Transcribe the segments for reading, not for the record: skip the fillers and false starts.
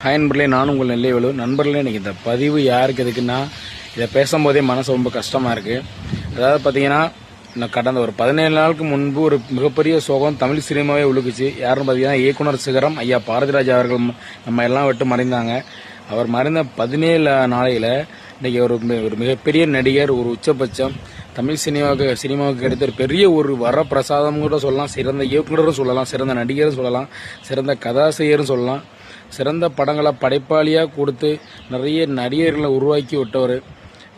Hi நண்பர்களே, நான் உங்கள் நெல்லைவேலு. நண்பர்களே, இன்றைக்கி இந்த பதிவு யாருக்கு எதுக்குன்னா, இதை பேசும்போதே மனசு ரொம்ப கஷ்டமாக இருக்குது. அதாவது பார்த்தீங்கன்னா, நான் கடந்த ஒரு 17 நாளுக்கு முன்பு ஒரு மிகப்பெரிய சோகம் தமிழ் சினிமாவே உழுக்குச்சு. யாருன்னு பார்த்தீங்கன்னா, இயக்குனர் சிகரம் ஐயா பாரதிராஜ் அவர்கள் நம்ம எல்லாம் விட்டு மறைந்தாங்க. அவர் மறைந்த 17 நாளையில் இன்றைக்கி ஒரு மிகப்பெரிய நடிகர், ஒரு உச்சபட்சம் தமிழ் சினிமாவுக்கு கிடைத்த ஒரு பெரிய ஒரு வரப்பிரசாதம் கூட சொல்லலாம். சிறந்த இயக்குனரும் சொல்லலாம், சிறந்த நடிகரும் சொல்லலாம், சிறந்த கதாசிரியரும் சொல்லலாம். சிறந்த படங்களை படைப்பாளியாக கொடுத்து நிறைய நடிகர்களை உருவாக்கி விட்டவர்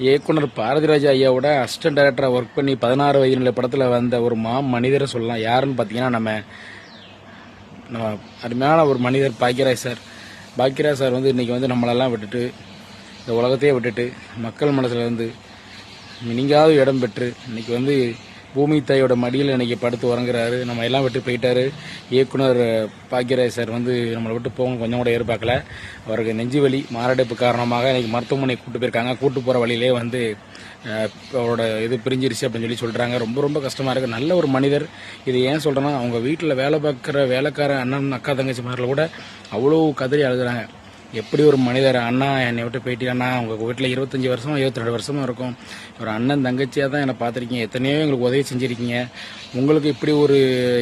இயக்குனர் பாரதிராஜா ஐயாவோட அசிஸ்டன்ட் டைரக்டராக ஒர்க் பண்ணி 16 வயது நிலை படத்தில் வந்த ஒரு மனிதரை சொல்லலாம். யாருன்னு பார்த்தீங்கன்னா, நம்ம அருமையான ஒரு மனிதர் பாக்கியராஜ் சார். பாக்கியராஜ் சார் இன்றைக்கி நம்மளெல்லாம் விட்டுட்டு, இந்த உலகத்தையே விட்டுட்டு, மக்கள் மனசில் நீங்காவது இடம் பெற்று இன்றைக்கி பூமி தாயோட மடியில் இன்றைக்கி படுத்து உறங்குறாரு. நம்ம எல்லாம் விட்டு போயிட்டாரு. இயக்குனர் பாக்கியராஜ் சார் நம்மளை விட்டு போக கொஞ்சம் கூட எதிர்பார்க்கல. அவருக்கு நெஞ்சு வலி மாரடைப்பு காரணமாக இன்றைக்கி மருத்துவமனை கூட்டு போயிருக்காங்க. கூட்டு போகிற வழியிலே அவரோட இது பிரிஞ்சிருச்சு அப்படின்னு சொல்கிறாங்க. ரொம்ப ரொம்ப கஷ்டமாக இருக்குது. நல்ல ஒரு மனிதர். இது ஏன் சொல்கிறேன்னா, அவங்க வீட்டில் வேலை பார்க்குற வேலைக்கார அண்ணன் அக்கா தங்கச்சி மாதிரில கூட அவ்வளோ கதறி அழுகுறாங்க. எப்படி ஒரு மனிதர், அண்ணா என்னை விட்டு போயிட்டீங்கன்னா, உங்கள் வீட்டில் 25 வருஷமும் 22 வருஷமும் இருக்கும். ஒரு அண்ணன் தங்கச்சியாக தான் என்னை பார்த்துருக்கீங்க, எத்தனையோ எங்களுக்கு உதவி செஞ்சுருக்கீங்க. உங்களுக்கு இப்படி ஒரு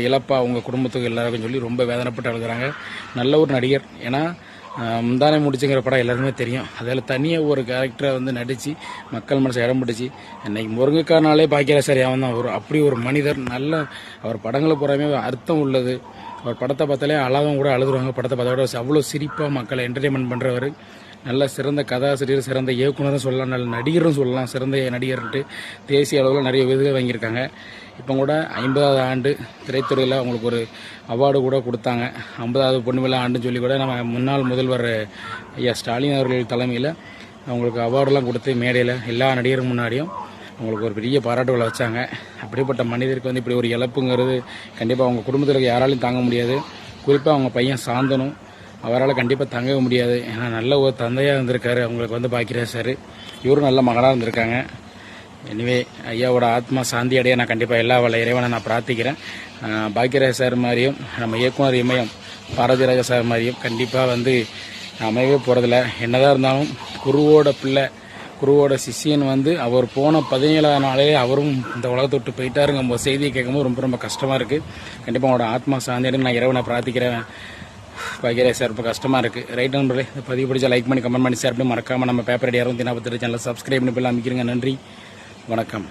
இழப்பா உங்கள் குடும்பத்துக்கு எல்லாருக்கும் சொல்லி ரொம்ப வேதனைப்பட்டு அழுகிறாங்க. நல்ல ஒரு நடிகர். ஏன்னா முந்தானை முடிச்சுங்கிற படம் எல்லாருமே தெரியும். அதில் தனியாக ஒரு கேரக்டரை நடித்து மக்கள் மனசை இடம் பிடிச்சி இன்னைக்கு முருங்கைக்காரனாலே பாக்கியராஜ் சார் அவன் தான் அப்படி ஒரு மனிதர். நல்ல அவர் படங்களை பூராமே அர்த்தம் உள்ளது. அவர் படத்தை பார்த்தாலே அழாதவங்க கூட அழுதுருவாங்க. படத்தை பார்த்தா அவ்வளோ சிரிப்பாக மக்களை என்டர்டெயின்மெண்ட் பண்ணுறவர். நல்ல சிறந்த கதாசிரியர், சிறந்த இயக்குனரும் சொல்லலாம், நல்ல நடிகரும் சொல்லலாம். சிறந்த நடிகர்ன்ட்டு தேசிய அளவில் நிறைய விருதுகள் வாங்கியிருக்காங்க. இப்போ கூட 50வது ஆண்டு திரைத்துறையில் அவங்களுக்கு ஒரு அவார்டு கூட கொடுத்தாங்க. 50வது பொன்விழா ஆண்டுன்னு சொல்லி கூட நம்ம முன்னாள் முதல்வர் ஐயா ஸ்டாலின் அவர்கள் தலைமையில் அவங்களுக்கு அவார்டெலாம் கொடுத்து மேடையில் எல்லா நடிகரும் முன்னாடியும் அவங்களுக்கு ஒரு பெரிய பாராட்டுகளை வச்சாங்க. அப்படிப்பட்ட மனிதருக்கு இப்படி ஒரு இழப்புங்கிறது கண்டிப்பாக அவங்க குடும்பத்தில் யாராலையும் தாங்க முடியாது. குறிப்பாக அவங்க பையன் சாந்தனும் அவரால் கண்டிப்பாக தங்க முடியாது. ஏன்னா நல்ல ஒரு தந்தையாக இருந்திருக்காரு அவங்களுக்கு பாக்கியராஜ் சார். இவரும் நல்ல மகனாக இருந்திருக்காங்க. எனிவே, ஐயாவோட ஆத்மா சாந்தி அடைய நான் கண்டிப்பாக எல்லா வல்ல இறைவனை நான் பிரார்த்திக்கிறேன். பாக்கியராஜ் சார் மாதிரியும் நம்ம இயக்குனர் இமயம் பாரதிராஜா சார் மாதிரியும் கண்டிப்பாக அமையவே போகிறதில்ல. என்னதான் இருந்தாலும் குருவோட பிள்ளை, குருவோட சிஷியன் அவர் போன 17ஆம் நாளே அவரும் இந்த உலகத்தை விட்டு போயிட்டாருங்க செய்தியை கேட்கும்போது ரொம்ப ரொம்ப கஷ்டமாக இருக்குது. கண்டிப்பாக அவங்களோட ஆத்மா சாந்தியடைன்னு நான் இறைவனை பிரார்த்திக்கிறேன். பாக்கியராஜ் சார் ரொம்ப கஷ்டமாக இருக்குது. ரைட் நண்பர்களே, இந்த பதிவு பிடிச்சா லைக் பண்ணி கமெண்ட் பண்ணி ஷேர் பண்ணி மறக்காமல் நம்ம பேப்பர் 243 சேனலை சப்ஸ்கிரைப் பண்ணி போய் அமைக்கிறீங்க. நன்றி, வணக்கம்.